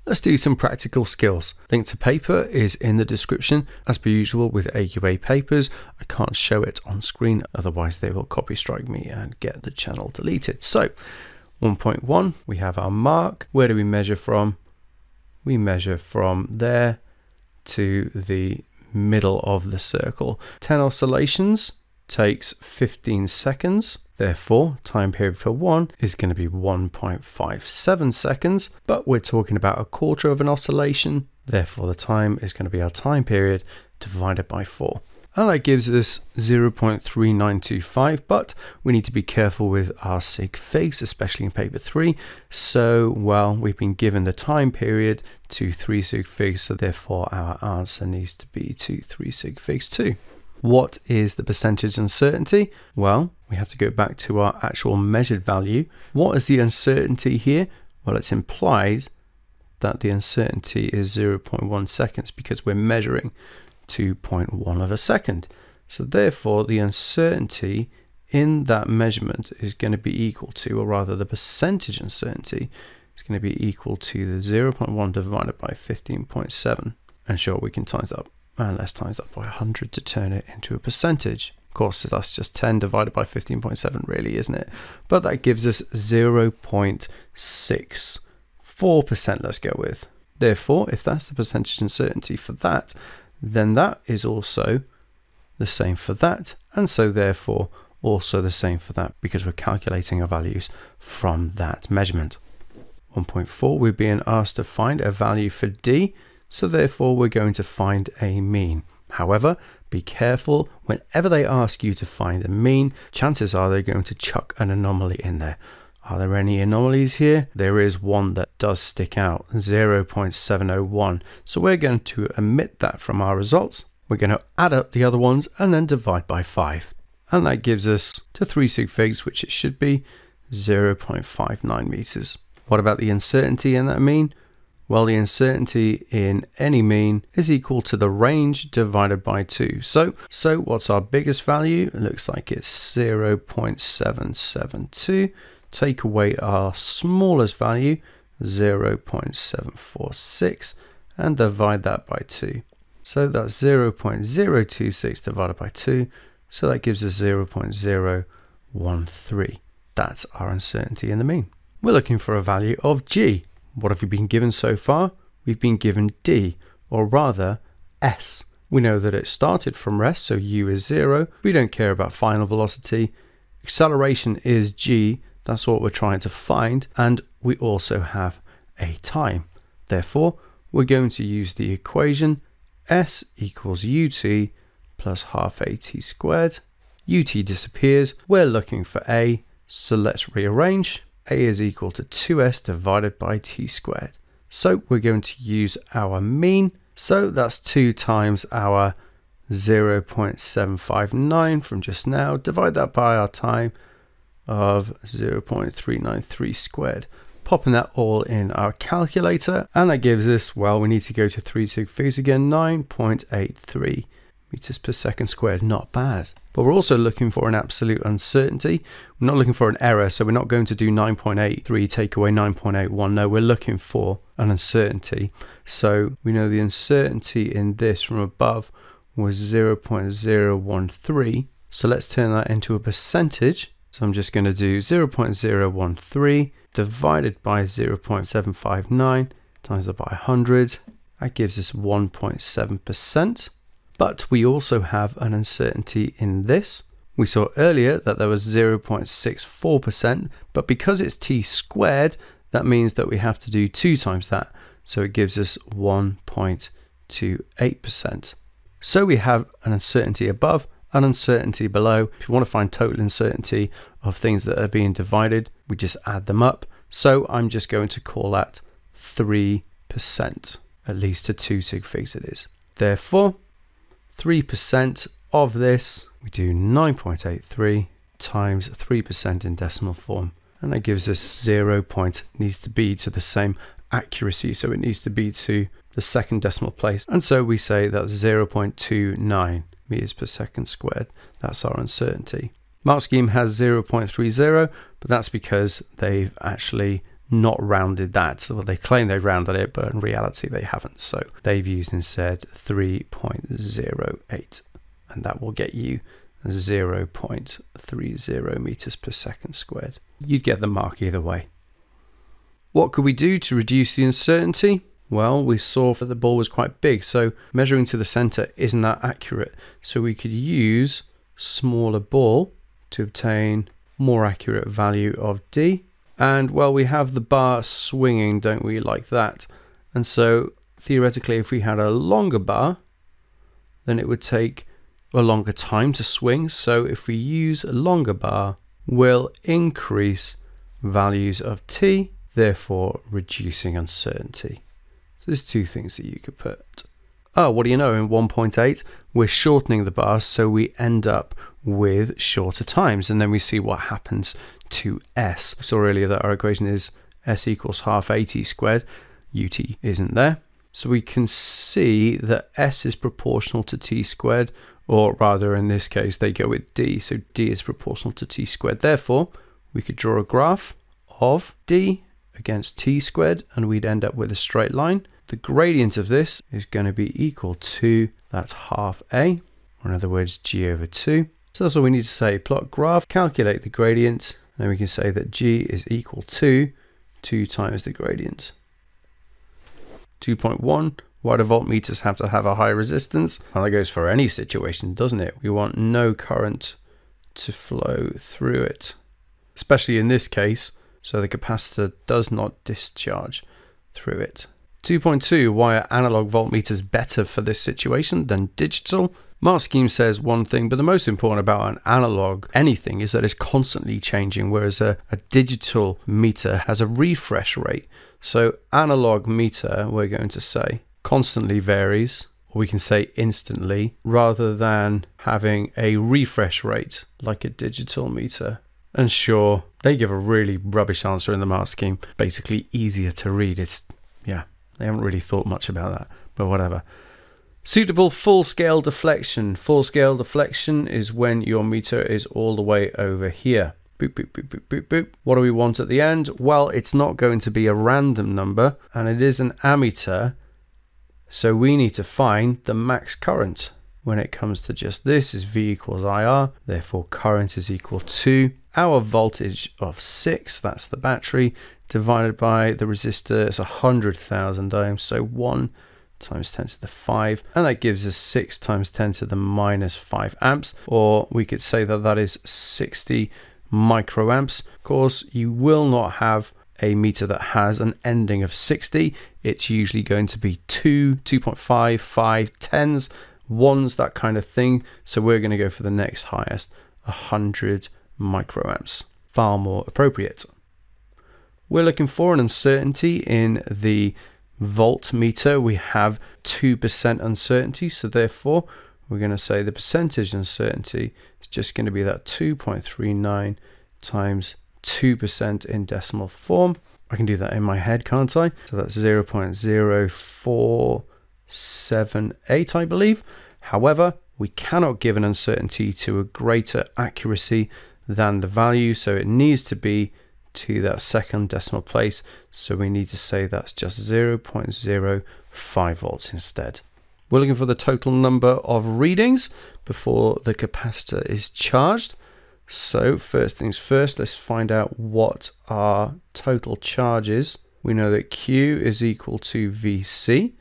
let's do some practical skills. Link to paper is in the description. As per usual with AQA papers, I can't show it on screen, otherwise they will copy strike me and get the channel deleted. So 1.1, we have our mark. Where do we measure from? We measure from there to the middle of the circle. 10 oscillations takes 15 seconds. Therefore, time period for 1 is going to be 1.57 seconds, but we're talking about a quarter of an oscillation. Therefore, the time is going to be our time period divided by 4. And that gives us 0.3925, but we need to be careful with our sig figs, especially in paper 3. So, well, we've been given the time period to 3 sig figs, so therefore our answer needs to be to 3 sig figs too. What is the percentage uncertainty? Well, we have to go back to our actual measured value. What is the uncertainty here? Well, it's implied that the uncertainty is 0.1 seconds because we're measuring 2.1 of a second. So therefore, the uncertainty in that measurement is going to be equal to, or rather the percentage uncertainty is going to be equal to the 0.1 divided by 15.7. And sure, we can times that up. And let's times that by 100 to turn it into a percentage. Of course, that's just 10 divided by 15.7 really, isn't it? But that gives us 0.64%, let's go with. Therefore, if that's the percentage uncertainty for that, then that is also the same for that. And so therefore, also the same for that, because we're calculating our values from that measurement. 1.4, we're being asked to find a value for D. So therefore, we're going to find a mean. However, be careful whenever they ask you to find a mean, chances are they're going to chuck an anomaly in there. Are there any anomalies here? There is one that does stick out, 0.701. So we're going to omit that from our results. We're going to add up the other ones and then divide by 5. And that gives us to 3 sig figs, which it should be 0.59 meters. What about the uncertainty in that mean? Well, the uncertainty in any mean is equal to the range divided by 2. So what's our biggest value? It looks like it's 0.772. Take away our smallest value, 0.746, and divide that by 2. So that's 0.026 divided by 2. So that gives us 0.013. That's our uncertainty in the mean. We're looking for a value of G. What have we been given so far? We've been given D, or rather S. We know that it started from rest, so U is 0. We don't care about final velocity. Acceleration is G. That's what we're trying to find. And we also have a time. Therefore, we're going to use the equation S equals UT plus half AT squared. UT disappears. We're looking for A, so let's rearrange. A is equal to 2s divided by t squared. So we're going to use our mean. So that's 2 times our 0.759 from just now. Divide that by our time of 0.393 squared. Popping that all in our calculator. And that gives us, well, we need to go to 3 sig figs again, 9.83 meters per second squared. Not bad. But we're also looking for an absolute uncertainty. We're not looking for an error, so we're not going to do 9.83 take away 9.81. No, we're looking for an uncertainty. So we know the uncertainty in this from above was 0.013. So let's turn that into a percentage. So I'm just going to do 0.013 divided by 0.759 times that by 100. That gives us 1.7%. But we also have an uncertainty in this. We saw earlier that there was 0.64%, but because it's t squared, that means that we have to do 2 times that. So it gives us 1.28%. So we have an uncertainty above, an uncertainty below. If you want to find total uncertainty of things that are being divided, we just add them up. So I'm just going to call that 3%, at least to 2 sig figs it is. Therefore, 3% of this, we do 9.83 times 3% in decimal form. And that gives us 0. Needs to be to the same accuracy. So it needs to be to the second decimal place. And so we say that's 0.29 meters per second squared. That's our uncertainty. Mark scheme has 0.30, but that's because they've actually not rounded that. Well, they claim they've rounded it, but in reality they haven't. So they've used instead 3.08, and that will get you 0.30 meters per second squared. You'd get the mark either way. What could we do to reduce the uncertainty? Well, we saw that the ball was quite big, so measuring to the center isn't that accurate. So we could use smaller ball to obtain more accurate value of D. And well, we have the bar swinging, don't we, like that. And so theoretically, if we had a longer bar, then it would take a longer time to swing. So if we use a longer bar, we'll increase values of T, therefore reducing uncertainty. So there's two things that you could put. Oh, what do you know, in 1.8, we're shortening the bar, so we end up with shorter times, and then we see what happens to S. We saw earlier that our equation is S equals half AT squared. UT isn't there. So we can see that S is proportional to T squared, or rather in this case, they go with D. So D is proportional to T squared. Therefore, we could draw a graph of D against T squared, and we'd end up with a straight line. The gradient of this is going to be equal to, that's half A, or in other words, G over 2. So that's all we need to say. Plot graph, calculate the gradient, and then we can say that G is equal to 2 times the gradient. 2.1, why do voltmeters have to have a high resistance? Well, that goes for any situation, doesn't it? We want no current to flow through it, especially in this case, so the capacitor does not discharge through it. 2.2, why are analog voltmeters better for this situation than digital? Mark scheme says one thing, but the most important about an analog anything is that it's constantly changing, whereas a digital meter has a refresh rate. So analog meter, we're going to say, constantly varies, or we can say instantly, rather than having a refresh rate like a digital meter. And sure, they give a really rubbish answer in the mark scheme. Basically easier to read. Yeah, they haven't really thought much about that, but whatever. Suitable full-scale deflection. Full-scale deflection is when your meter is all the way over here. Boop, boop, boop, boop, boop, boop. What do we want at the end? Well, it's not going to be a random number, and it is an ammeter, so we need to find the max current. When it comes to just this, is V equals IR, therefore current is equal to our voltage of 6, that's the battery, divided by the resistor, it's 100,000 ohms, so 1 times 10 to the 5, and that gives us 6 times 10 to the minus 5 amps, or we could say that that is 60 microamps. Of course, you will not have a meter that has an ending of 60. It's usually going to be 2, 2.5, 5, 10s, 1s, that kind of thing. So we're going to go for the next highest, 100 microamps, far more appropriate. We're looking for an uncertainty in the voltmeter. We have 2% uncertainty, so therefore we're going to say the percentage uncertainty is just going to be that 2.39 times 2% in decimal form. I can do that in my head, can't I? So that's 0.0478, I believe. However, we cannot give an uncertainty to a greater accuracy than the value, so it needs to be to that second decimal place, so we need to say that's just 0.05 volts instead. We're looking for the total number of readings before the capacitor is charged. So first things first, let's find out what our total charge is. We know that Q is equal to VC,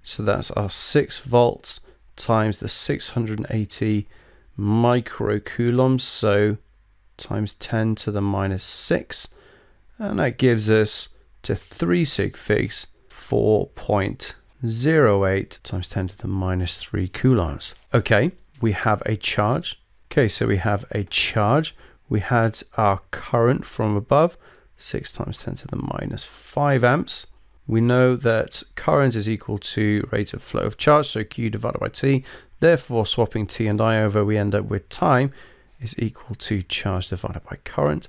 so that's our 6 volts times the 680 microcoulombs, so times 10 to the minus 6, and that gives us to 3 sig figs 4.08 times 10 to the minus 3 coulombs. Okay, we have a charge. Okay, so we have a charge. We had our current from above, 6 times 10 to the minus 5 amps. We know that current is equal to rate of flow of charge, so Q divided by T. Therefore, swapping T and I over, we end up with time is equal to charge divided by current.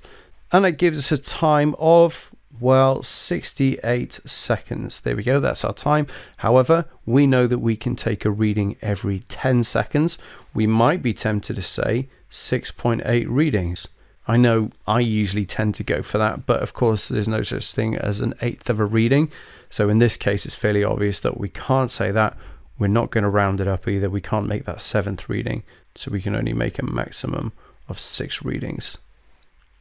And that gives us a time of, well, 68 seconds. There we go, that's our time. However, we know that we can take a reading every 10 seconds. We might be tempted to say 6.8 readings. I know I usually tend to go for that, but of course there's no such thing as an eighth of a reading. So in this case, it's fairly obvious that we can't say that. We're not going to round it up either. We can't make that 7th reading, so we can only make a maximum of 6 readings.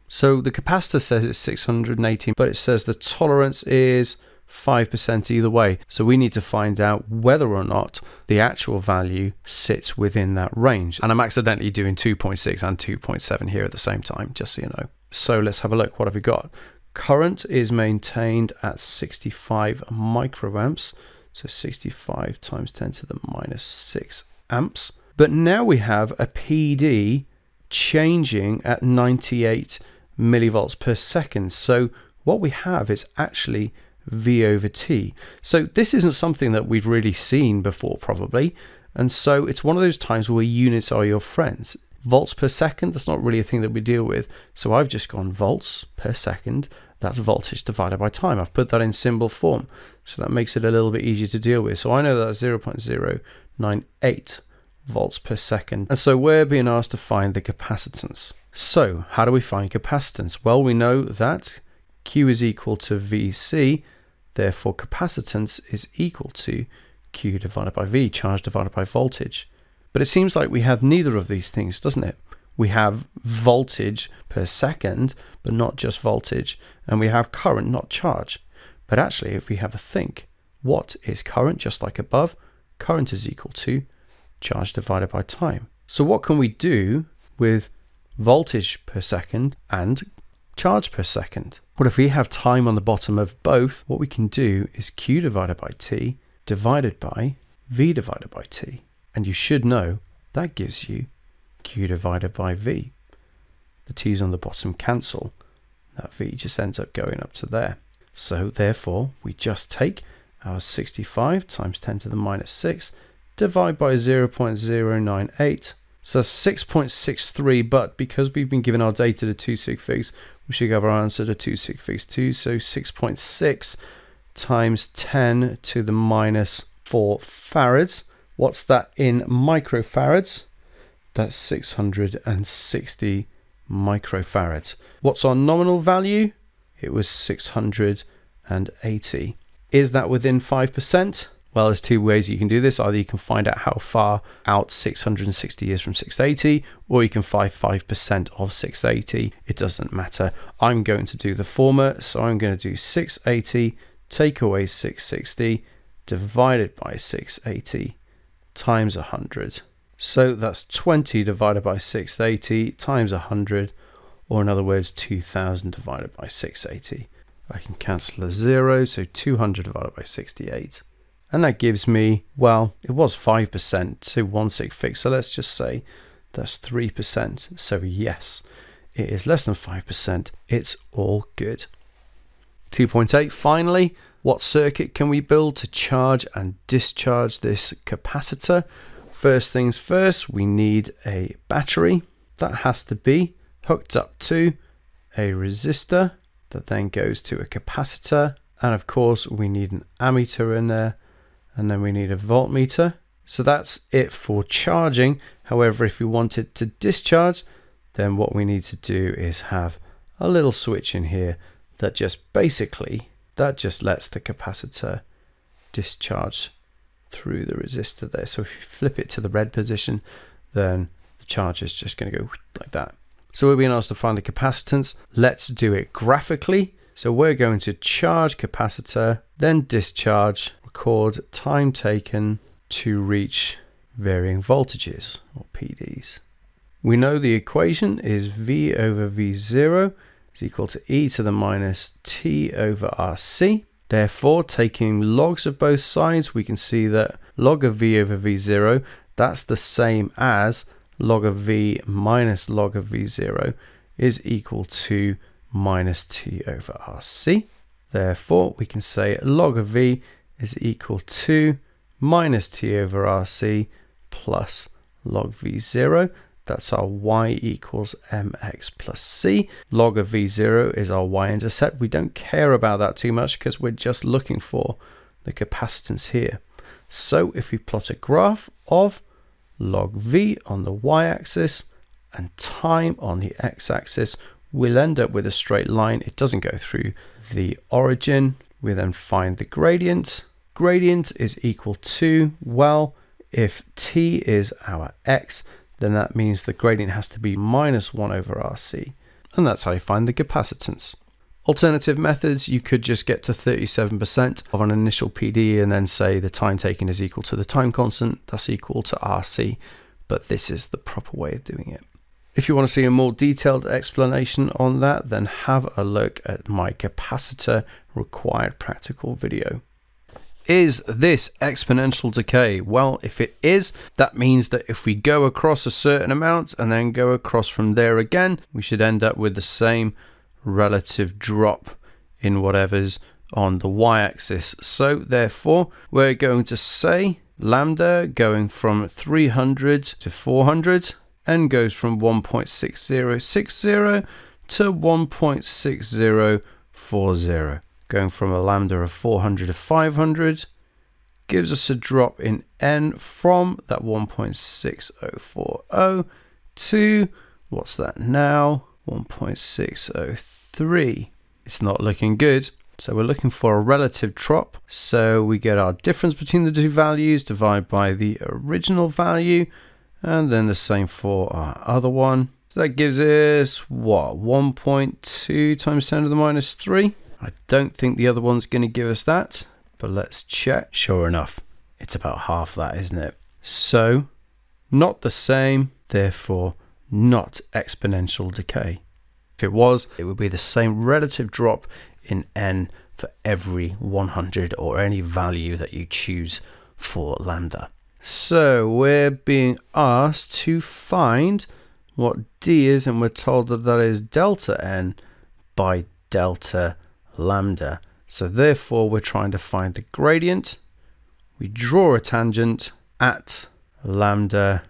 So the capacitor says it's 618, but it says the tolerance is 5% either way. So we need to find out whether or not the actual value sits within that range. And I'm accidentally doing 2.6 and 2.7 here at the same time, just so you know. So let's have a look. What have we got? Current is maintained at 65 microamps. So 65 times 10 to the minus 6 amps. But now we have a PD changing at 98 millivolts per second. So what we have is actually V over T. So this isn't something that we've really seen before probably. And so it's one of those times where units are your friends. Volts per second, that's not really a thing that we deal with. So I've just gone volts per second. That's voltage divided by time. I've put that in symbol form. So that makes it a little bit easier to deal with. So I know that's 0.098 volts per second. And so we're being asked to find the capacitance. So how do we find capacitance? Well, we know that Q is equal to VC. Therefore, capacitance is equal to Q divided by V, charge divided by voltage. But it seems like we have neither of these things, doesn't it? We have voltage per second, but not just voltage. And we have current, not charge. But actually, if we have a think, what is current? Just like above, current is equal to charge divided by time. So what can we do with voltage per second and charge per second? Well, if we have time on the bottom of both, what we can do is Q divided by T divided by V divided by T. And you should know that gives you Q divided by V. The T's on the bottom cancel. That V just ends up going up to there. So therefore, we just take our 65 times 10 to the minus 6, divide by 0.098. So 6.63, but because we've been given our data to 2 sig figs, we should have our answer to 2 sig figs too. So 6.6 times 10 to the minus 4 farads. What's that in microfarads? That's 660 microfarads. What's our nominal value? It was 680. Is that within 5%? Well, there's two ways you can do this. Either you can find out how far out 660 is from 680, or you can find 5% of 680. It doesn't matter. I'm going to do the former. So I'm going to do 680, take away 660, divided by 680, times 100. So that's 20 divided by 680 times 100, or in other words, 2000 divided by 680. I can cancel a 0, so 200 divided by 68. And that gives me, well, it was 5% to 1 sig fig. So let's just say that's 3%. So yes, it is less than 5%. It's all good. 2.8, finally, what circuit can we build to charge and discharge this capacitor? First things first, we need a battery. That has to be hooked up to a resistor that then goes to a capacitor. And of course, we need an ammeter in there. And then we need a voltmeter. So that's it for charging. However, if we want it to discharge, then what we need to do is have a little switch in here that just basically, that just lets the capacitor discharge through the resistor there. So if you flip it to the red position, then the charge is just going to go like that. So we're being asked to find the capacitance. Let's do it graphically. So we're going to charge capacitor, then discharge, record time taken to reach varying voltages, or PDs. We know the equation is V over V0 is equal to e to the minus t over RC. Therefore, taking logs of both sides, we can see that log of V over V0, that's the same as log of V minus log of V0 is equal to minus t over RC. Therefore, we can say log of V is equal to minus t over RC plus log V0. That's our y equals mx plus c. Log of V0 is our y-intercept. We don't care about that too much because we're just looking for the capacitance here. So if we plot a graph of log V on the y-axis and time on the x-axis, we'll end up with a straight line. It doesn't go through the origin. We then find the gradient. Gradient is equal to, well, if t is our x, then that means the gradient has to be -1 over RC. And that's how you find the capacitance. Alternative methods, you could just get to 37% of an initial PD and then say the time taken is equal to the time constant, that's equal to RC, but this is the proper way of doing it. If you want to see a more detailed explanation on that, then have a look at my capacitor required practical video. Is this exponential decay? Well, if it is, that means that if we go across a certain amount and then go across from there again, we should end up with the same relative drop in whatever's on the y-axis. So therefore, we're going to say lambda going from 300 to 400 and goes from 1.6060 to 1.6040. Going from a lambda of 400 to 500 gives us a drop in n from that 1.6040 to, what's that now, 1.603. It's not looking good. So we're looking for a relative drop. So we get our difference between the two values, divide by the original value, and then the same for our other one. So that gives us, what, 1.2 times 10 to the minus 3? I don't think the other one's going to give us that, but let's check. Sure enough, it's about half that, isn't it? So not the same, therefore not exponential decay. If it was, it would be the same relative drop in n for every 100 or any value that you choose for lambda. So we're being asked to find what d is, and we're told that that is delta n by delta lambda. So therefore we're trying to find the gradient. We draw a tangent at lambda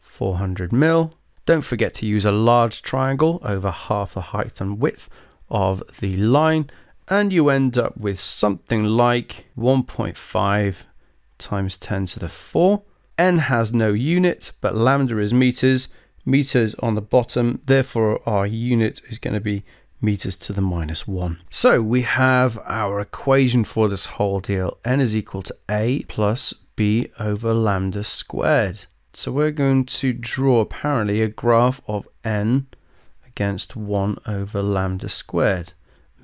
400 mil. Don't forget to use a large triangle over half the height and width of the line, and you end up with something like 1.5 times 10 to the 4. N has no unit, but lambda is meters. Meters on the bottom, therefore our unit is going to be meters to the -1. So we have our equation for this whole deal. N is equal to A plus B over lambda squared. So we're going to draw apparently a graph of N against 1 over lambda squared.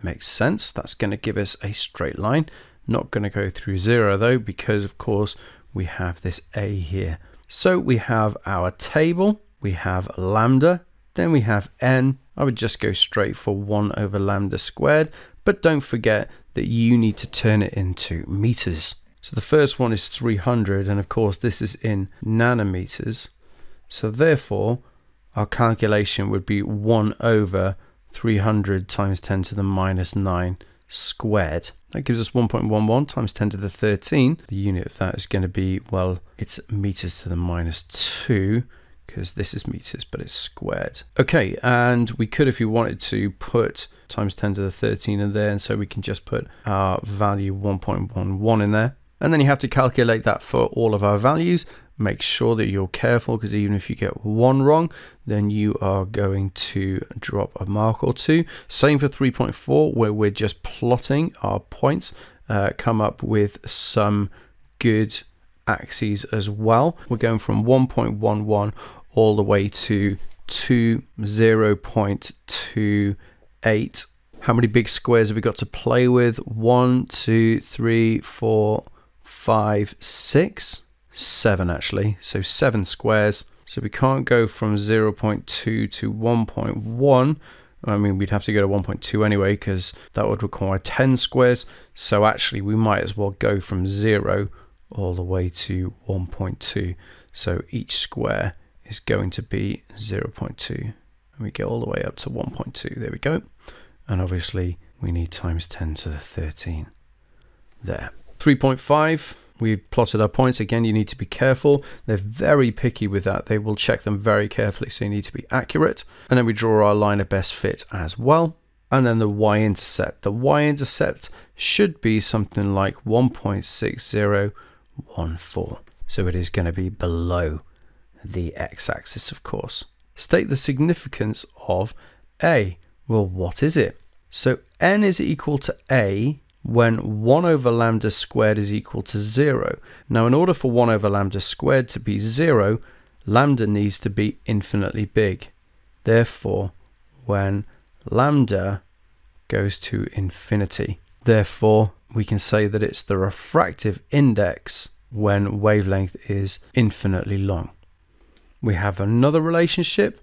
Makes sense. That's going to give us a straight line. Not going to go through 0 though, because of course we have this A here. So we have our table, we have lambda, then we have N. I would just go straight for 1 over lambda squared, but don't forget that you need to turn it into meters. So the first one is 300, and of course this is in nanometers. So therefore our calculation would be 1 over 300 times 10 to the -9 squared. That gives us 1.11 times 10 to the 13. The unit of that is going to be, well, it's meters to the -2, because this is meters, but it's squared. Okay, and we could, if you wanted to, put times 10 to the 13 in there, and so we can just put our value 1.11 in there. And then you have to calculate that for all of our values. Make sure that you're careful, because even if you get one wrong, then you are going to drop a mark or two. Same for 3.4, where we're just plotting our points, come up with some good axes as well. We're going from 1.11 all the way to 0.28. How many big squares have we got to play with? 1, 2, 3, 4, 5, 6, 7 actually. So 7 squares. So we can't go from 0.2 to 1.1. I mean, we'd have to go to 1.2 anyway, because that would require 10 squares. So actually we might as well go from 0 all the way to 1.2. So each square is going to be 0.2, and we get all the way up to 1.2. There we go. And obviously we need times 10 to the 13 there. 3.5, we've plotted our points. Again, you need to be careful. They're very picky with that. They will check them very carefully, so you need to be accurate. And then we draw our line of best fit as well. And then the y-intercept. The y-intercept should be something like 1.6014. So it is going to be below the x-axis, of course. State the significance of A. Well, what is it? So n is equal to a when 1 over lambda squared is equal to 0. Now, in order for 1 over lambda squared to be 0, lambda needs to be infinitely big. Therefore, when lambda goes to infinity, therefore, we can say that it's the refractive index when wavelength is infinitely long. We have another relationship,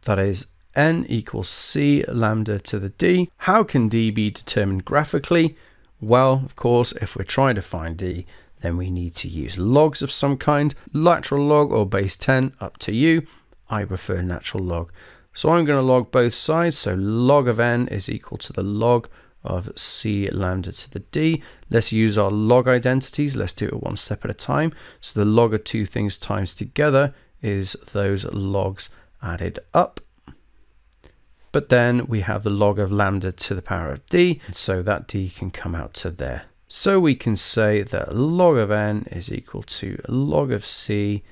that is n equals c lambda to the d. How can d be determined graphically? Well, of course, if we're trying to find d, then we need to use logs of some kind, lateral log or base 10, up to you. I prefer natural log. So I'm going to log both sides, so log of n is equal to the log of c lambda to the d. Let's use our log identities. Let's do it one step at a time. So the log of two things times together is those logs added up. But then we have the log of lambda to the power of d, so that d can come out to there. So we can say that log of n is equal to log of c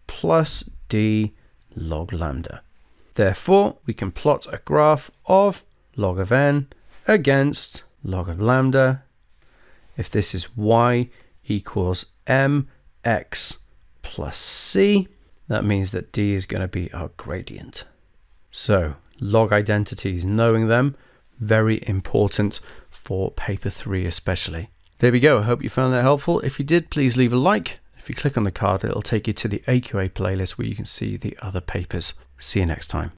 plus d log lambda. Therefore, we can plot a graph of log of n against log of lambda. If this is y equals mx plus c, that means that d is going to be our gradient. So log identities, knowing them, very important for paper 3 especially. There we go. I hope you found that helpful. If you did, please leave a like. If you click on the card, it'll take you to the AQA playlist where you can see the other papers. See you next time.